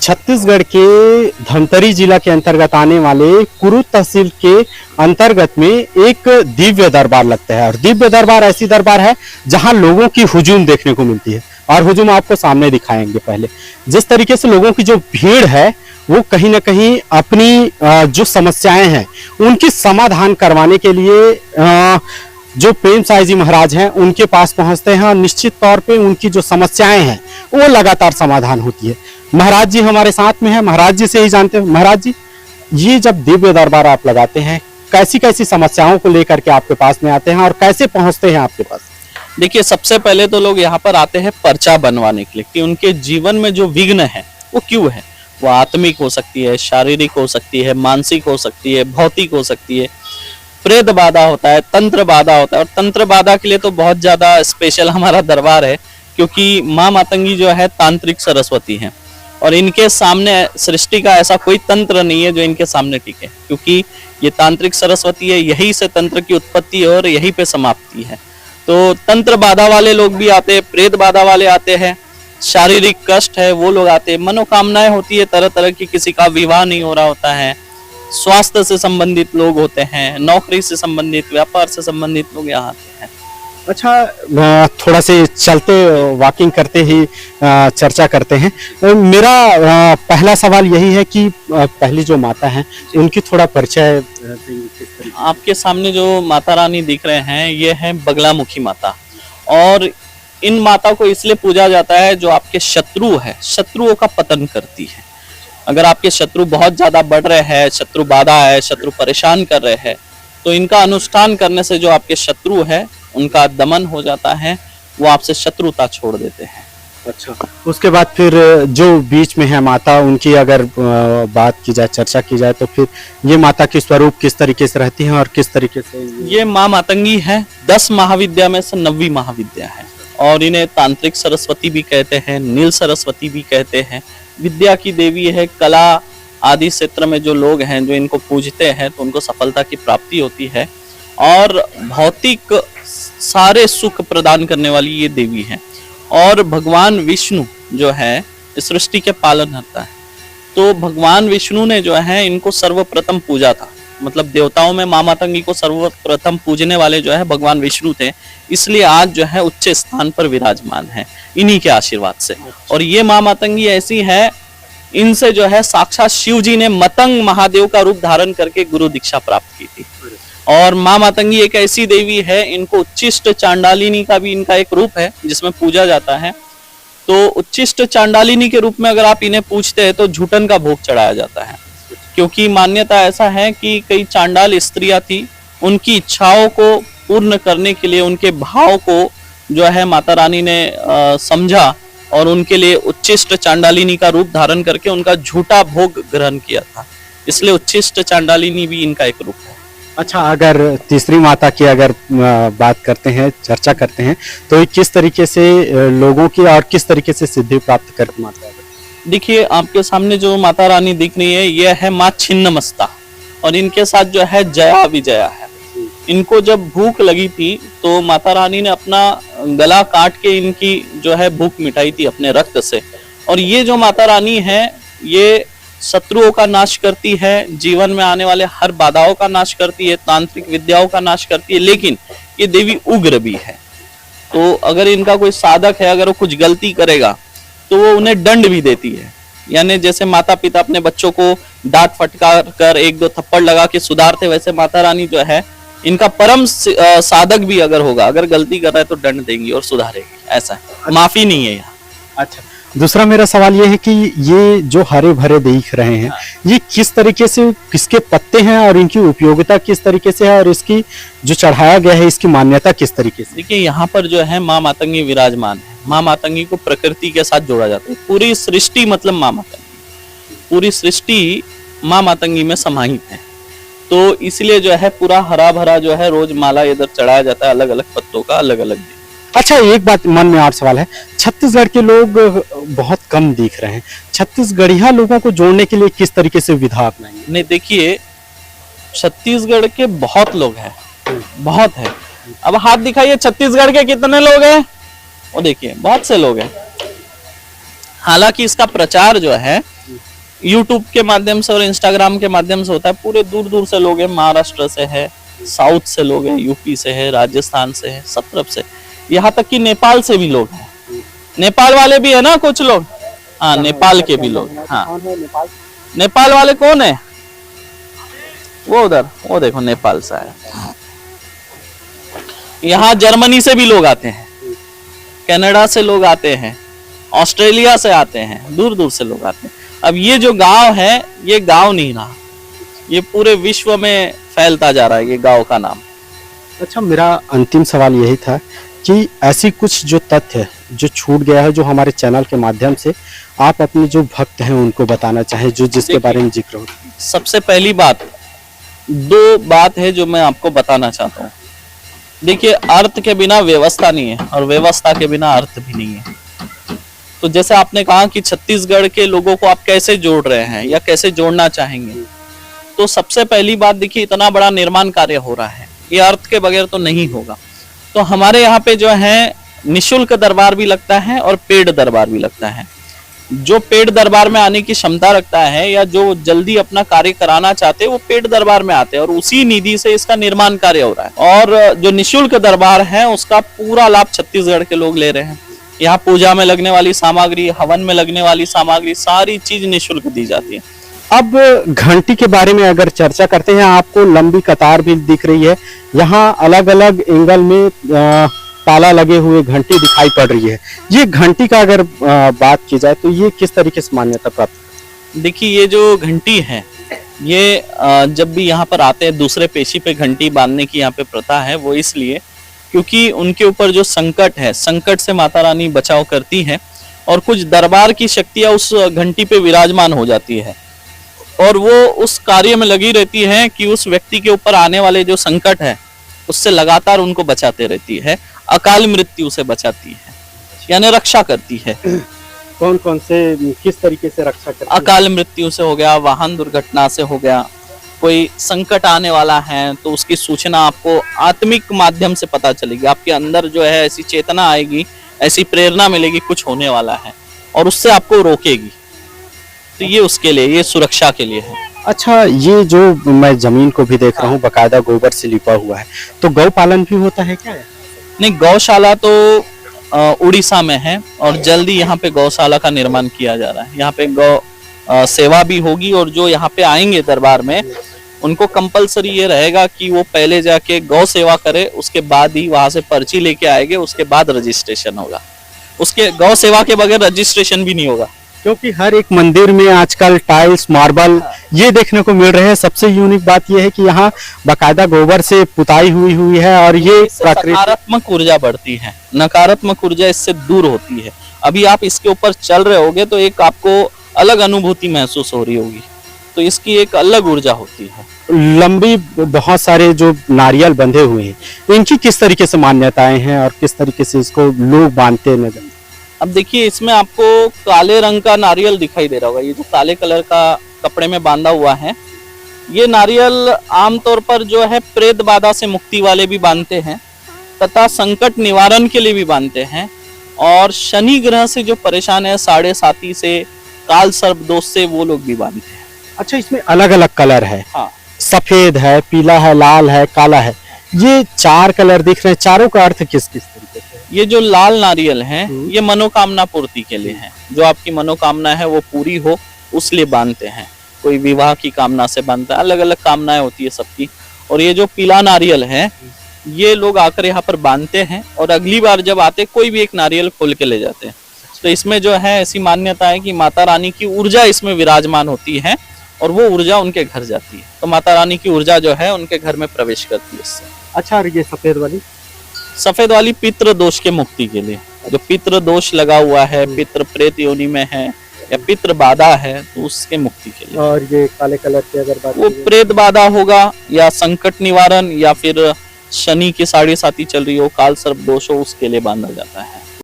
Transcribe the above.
छत्तीसगढ़ के धमतरी जिला के अंतर्गत आने वाले कुरुद तहसील के अंतर्गत में एक दिव्य दरबार लगता है। और दिव्य दरबार ऐसी दरबार है जहां लोगों की हुजूम देखने को मिलती है। और हुजूम आपको सामने दिखाएंगे। पहले जिस तरीके से लोगों की जो भीड़ है वो कहीं ना कहीं अपनी जो समस्याएं हैं उनकी समाधान करवाने के लिए जो प्रेम साई जी महाराज हैं उनके पास पहुंचते हैं और निश्चित तौर पे उनकी जो समस्याएं हैं वो लगातार समाधान होती है। महाराज जी हमारे साथ में हैं। महाराज जी से ही जानते हैं। महाराज जी, ये जब दिव्य दरबार आप लगाते हैं कैसी कैसी समस्याओं को लेकर के आपके पास में आते हैं और कैसे पहुंचते हैं आपके पास? देखिए, सबसे पहले तो लोग यहाँ पर आते हैं पर्चा बनवाने के लिए कि उनके जीवन में जो विघ्न है वो क्यों है। वो आत्मिक हो सकती है, शारीरिक हो सकती है, मानसिक हो सकती है, भौतिक हो सकती है, प्रेत बाधा होता है, तंत्र बाधा होता है। और तंत्र बाधा के लिए तो बहुत ज्यादा स्पेशल हमारा दरबार है, क्योंकि माँ मातंगी जो है तांत्रिक सरस्वती हैं और इनके सामने सृष्टि का ऐसा कोई तंत्र नहीं है जो इनके सामने टिके, क्योंकि ये तांत्रिक सरस्वती है। यही से तंत्र की उत्पत्ति है और यही पे समाप्ति है। तो तंत्र बाधा वाले लोग भी आते हैं, प्रेत बाधा वाले आते हैं, शारीरिक कष्ट है वो लोग आते हैं, मनोकामनाएं होती है तरह तरह की, किसी का विवाह नहीं हो रहा होता है, स्वास्थ्य से संबंधित लोग होते हैं, नौकरी से संबंधित, व्यापार से संबंधित लोग यहाँ आते हैं। अच्छा, थोड़ा से चलते वॉकिंग करते ही चर्चा करते हैं। मेरा पहला सवाल यही है कि पहली जो माता है उनकी थोड़ा परिचय आपके सामने जो माता रानी दिख रहे हैं ये है बगलामुखी माता। और इन माता को इसलिए पूजा जाता है जो आपके शत्रु है, शत्रुओं का पतन करती है। अगर आपके शत्रु बहुत ज्यादा बढ़ रहे हैं, शत्रु बाधा है, शत्रु परेशान कर रहे हैं, तो इनका अनुष्ठान करने से जो आपके शत्रु है उनका दमन हो जाता है, वो आपसे शत्रुता छोड़ देते हैं। अच्छा, उसके बाद फिर जो बीच में है माता उनकी अगर बात की जाए, चर्चा की जाए, तो फिर ये माता की स्वरूप किस तरीके से रहती है और किस तरीके से? ये माँ मातंगी है, 10 महाविद्या में से 9वीं महाविद्या है और इन्हें तांत्रिक सरस्वती भी कहते हैं, नील सरस्वती भी कहते हैं। विद्या की देवी है। कला आदि क्षेत्र में जो लोग हैं जो इनको पूजते हैं तो उनको सफलता की प्राप्ति होती है और भौतिक सारे सुख प्रदान करने वाली ये देवी है। और भगवान विष्णु जो है इस सृष्टि के पालनकर्ता है। तो भगवान विष्णु ने जो है इनको सर्वप्रथम पूजा था, मतलब देवताओं में माँ मातंगी को सर्वप्रथम पूजने वाले जो है भगवान विष्णु थे, इसलिए आज जो है उच्च स्थान पर विराजमान है इन्हीं के आशीर्वाद से। और ये माँ मातंगी ऐसी है, इनसे जो है साक्षात शिव जी ने मतंग महादेव का रूप धारण करके गुरु दीक्षा प्राप्त की थी। और माँ मातंगी एक ऐसी देवी है, इनको उच्चिष्ट चांडालिनी का भी इनका एक रूप है जिसमें पूजा जाता है। तो उच्चिष्ट चांडालिनी के रूप में अगर आप इन्हें पूछते हैं तो झूठन का भोग चढ़ाया जाता है, क्योंकि मान्यता ऐसा है कि कई चांडाल स्त्रियां थी, उनकी इच्छाओं को पूर्ण करने के लिए उनके भाव को जो है माता रानी ने समझा और उनके लिए उच्चिष्ट चांडालिनी का रूप धारण करके उनका झूठा भोग ग्रहण किया था, इसलिए उच्चिष्ट चांडालिनी भी इनका एक रूप है। अच्छा, अगर तीसरी माता की अगर बात करते हैं, चर्चा करते हैं, तो ये किस तरीके से लोगों की और किस तरीके से सिद्धि प्राप्त करती माता है? देखिए, आपके सामने जो माता रानी दिख रही है ये है माँ छिन्नमस्ता और इनके साथ जो है जया विजया है। इनको जब भूख लगी थी तो माता रानी ने अपना गला काट के इनकी जो है भूख मिटाई थी अपने रक्त से। और ये जो माता रानी है ये शत्रुओं का नाश करती है, जीवन में आने वाले हर बाधाओं का नाश करती है, तांत्रिक विद्याओं का नाश करती है। लेकिन ये देवी उग्र भी है, तो अगर इनका कोई साधक है, अगर वो कुछ गलती करेगा तो वो उन्हें दंड भी देती है। यानी जैसे माता पिता अपने बच्चों को डांट फटकार कर 1-2 थप्पड़ लगा के सुधारते, वैसे माता रानी जो है इनका परम साधक भी अगर होगा, अगर गलती कर रहा है तो दंड देंगी और सुधारेगी। ऐसा है, माफी नहीं है यहाँ। अच्छा, दूसरा मेरा सवाल ये है कि ये जो हरे भरे दिख रहे हैं, ये किस तरीके से, किसके पत्ते हैं और इनकी उपयोगिता किस तरीके से है और इसकी जो चढ़ाया गया है इसकी मान्यता किस तरीके से? देखिए, यहाँ पर जो है माँ मातंगी विराजमान है। माँ मातंगी को प्रकृति के साथ जोड़ा जाता है। पूरी सृष्टि मतलब माँ मातंगी, पूरी सृष्टि माँ मातंगी में समाहित है। तो इसलिए जो है पूरा हरा भरा जो है रोज माला इधर चढ़ाया जाता है, अलग अलग पत्तों का, अलग अलग दिन। अच्छा, एक बात मन में और सवाल है, छत्तीसगढ़ के लोग बहुत कम दिख रहे हैं, छत्तीसगढ़िया लोगों को जोड़ने के लिए किस तरीके से विधा अपनाएंगे? नहीं, देखिए, छत्तीसगढ़ के बहुत लोग हैं, बहुत है। अब हाथ दिखाइए, छत्तीसगढ़ के कितने लोग हैं? वो देखिए बहुत से लोग हैं। हालांकि इसका प्रचार जो है यूट्यूब के माध्यम से और इंस्टाग्राम के माध्यम से होता है। पूरे दूर दूर से लोग हैं, महाराष्ट्र से है, साउथ से लोग हैं, यूपी से है, राजस्थान से है, सब तरफ से, यहाँ तक कि नेपाल से भी लोग हैं। नेपाल वाले भी है ना कुछ लोग, हाँ नेपाल के भी लोग। हाँ नेपाल वाले कौन है? वो उधर, वो देखो नेपाल से है। यहाँ जर्मनी से भी लोग आते हैं, कनाडा से लोग आते हैं, ऑस्ट्रेलिया से आते हैं, दूर दूर से लोग आते हैं। अब ये जो गांव है, ये गांव नहीं रहा, ये पूरे विश्व में फैलता जा रहा है ये गांव का नाम। अच्छा, मेरा अंतिम सवाल यही था कि ऐसी कुछ जो तथ्य जो छूट गया है, जो हमारे चैनल के माध्यम से आप अपने जो भक्त हैं उनको बताना चाहें, जो जिसके बारे में जिक्र हो। सबसे पहली बात, दो बात है जो मैं आपको बताना चाहता हूँ। देखिए, अर्थ के बिना व्यवस्था नहीं है और व्यवस्था के बिना अर्थ भी नहीं है। तो जैसे आपने कहा कि छत्तीसगढ़ के लोगों को आप कैसे जोड़ रहे हैं या कैसे जोड़ना चाहेंगे, तो सबसे पहली बात देखिए, इतना बड़ा निर्माण कार्य हो रहा है, ये अर्थ के बगैर तो नहीं होगा। तो हमारे यहाँ पे जो है निशुल्क दरबार भी लगता है और पेड दरबार भी लगता है। जो पेड दरबार में आने की क्षमता रखता है या जो जल्दी अपना कार्य कराना चाहते हैं, वो पेड दरबार में आते हैं और उसी निधि से इसका निर्माण कार्य हो रहा है। और जो निशुल्क दरबार है उसका पूरा लाभ छत्तीसगढ़ के लोग ले रहे हैं। यहाँ पूजा में लगने वाली सामग्री, हवन में लगने वाली सामग्री, सारी चीज निशुल्क दी जाती है। अब घंटी के बारे में अगर चर्चा करते हैं, आपको लंबी कतार भी दिख रही है, यहाँ अलग अलग एंगल में ताला लगे हुए घंटी दिखाई पड़ रही है। ये घंटी का अगर बात की जाए तो ये किस तरीके से मान्यता प्राप्त? देखिए, ये जो घंटी है, ये जब भी यहाँ पर आते हैं, दूसरे पेशी पे घंटी बांधने की यहाँ पे प्रथा है। वो इसलिए क्योंकि उनके ऊपर जो संकट है, संकट से माता रानी बचाव करती है और कुछ दरबार की शक्तियां उस घंटी पे विराजमान हो जाती है और वो उस कार्य में लगी रहती है कि उस व्यक्ति के ऊपर आने वाले जो संकट है उससे लगातार उनको बचाते रहती है, अकाल मृत्यु से बचाती है, यानी रक्षा करती है। कौन कौन से, किस तरीके से रक्षा करती है? अकाल मृत्यु से हो गया, वाहन दुर्घटना से हो गया, कोई संकट आने वाला है तो उसकी सूचना आपको आत्मिक माध्यम से पता चलेगी। आपके अंदर जो है ऐसी चेतना आएगी, ऐसी प्रेरणा मिलेगी, कुछ होने वाला है और उससे आपको रोकेगी। तो ये उसके लिए, ये सुरक्षा के लिए है। अच्छा, ये जो मैं जमीन को भी देख रहा हूँ, बकायदा गोबर से लिपा हुआ है, तो गौ पालन भी होता है क्या? नहीं, गौशाला तो उड़ीसा में है और जल्दी यहाँ पे गौशाला का निर्माण किया जा रहा है। यहाँ पे गौ सेवा भी होगी और जो यहाँ पे आएंगे दरबार में, उनको कंपलसरी ये रहेगा कि वो पहले जाके गौ सेवा करे, उसके बाद ही वहां से पर्ची लेके आएंगे, उसके बाद रजिस्ट्रेशन होगा। उसके गौ सेवा के बगैर रजिस्ट्रेशन भी नहीं होगा, क्योंकि हर एक मंदिर में आजकल टाइल्स, मार्बल ये देखने को मिल रहे हैं। सबसे यूनिक बात यह है कि यहाँ बाकायदा गोबर से पुताई हुई है और ये सकारात्मक ऊर्जा बढ़ती है, नकारात्मक ऊर्जा इससे दूर होती है। अभी आप इसके ऊपर चल रहे होगे तो एक आपको अलग अनुभूति महसूस हो रही होगी, तो इसकी एक अलग ऊर्जा होती है। लंबी बहुत सारे जो नारियल बंधे हुए हैं, इनकी किस तरीके से मान्यताएं हैं और किस तरीके से इसको लोग बांधते नजर? अब देखिए, इसमें आपको काले रंग का नारियल दिखाई दे रहा होगा, ये जो काले कलर का कपड़े में बांधा हुआ है, ये नारियल आमतौर पर जो है प्रेत बाधा से मुक्ति वाले भी बांधते हैं तथा संकट निवारण के लिए भी बांधते हैं और शनि ग्रह से जो परेशान है, साढ़े साती से, काल सर्प दोष से, वो लोग भी बांधते हैं। अच्छा, इसमें अलग अलग कलर है? हाँ, सफेद है, पीला है, लाल है, काला है, ये 4 कलर दिख रहे हैं। चारों का अर्थ किस किस तरीके से? ये जो लाल नारियल है, ये मनोकामना पूर्ति के लिए है। जो आपकी मनोकामना है वो पूरी हो, उसलिए बांधते हैं। कोई विवाह की कामना से बांधता है, अलग अलग कामनाएं होती है सबकी। और ये जो पीला नारियल है, ये लोग आकर यहाँ पर बांधते हैं और अगली बार जब आते कोई भी एक नारियल खोल के ले जाते हैं। तो इसमें जो है ऐसी मान्यता है कि माता रानी की ऊर्जा इसमें विराजमान होती है और वो ऊर्जा उनके घर जाती है, तो माता रानी की ऊर्जा जो है उनके घर में प्रवेश करती है इससे। अच्छा, और ये सफेद वाली? सफेद वाली पितृ दोष के मुक्ति के लिए। जो पितृ दोष लगा हुआ है, पितृ प्रेत योनि में है या पितृ बाधा है, तो उसके मुक्ति के लिए। और ये काले कलर की अगर बात, वो प्रेत बाधा होगा या संकट निवारण या फिर शनि की साढ़े साती चल रही हो, काल सर्प दोष हो, उसके लिए बांधा जाता है।